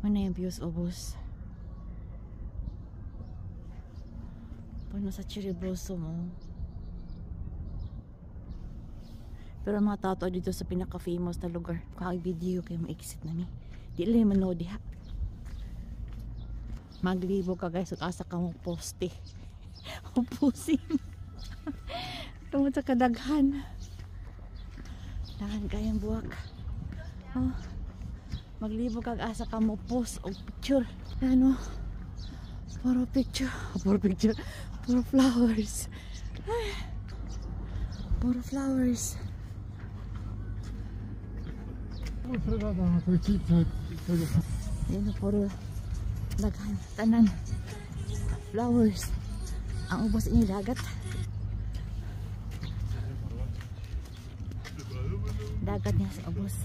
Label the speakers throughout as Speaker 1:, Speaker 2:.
Speaker 1: Ano yung views ubos? Puno sa cherry blossom oh. Pero mga tao dito sa pinaka-famous na lugar. Kaka-video kayo ma-exit na mi. Di lang manood diha. Maglibo ka guys. Asa ka mong poste. Upusin. Tungod sa kadaghan. Dahan kayang buwak. Oh. Maglibo ka asa ka mo post o picture. Ano? Puro picture. Puro picture. Puro flowers. Ay. Puro flowers. Yan na puro daghan. Tanan. Flowers. Ang ubos ini dagat. Dagat niya sa ubos.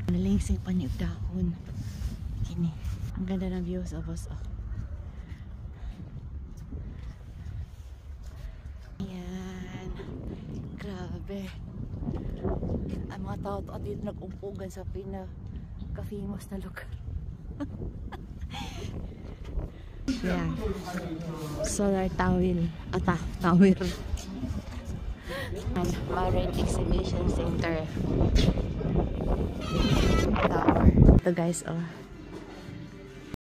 Speaker 1: Nalingsing pa niyo dahon. Kini. Ang ganda ng view sa ubos. Oh. Yan. Grabe. Ang mga tao at dito nag-umpugan sa pinaka-famous na lugar. Yeah. Solar Tawil. Tower. Marine Exhibition Center. Tower. Ito guys, oh.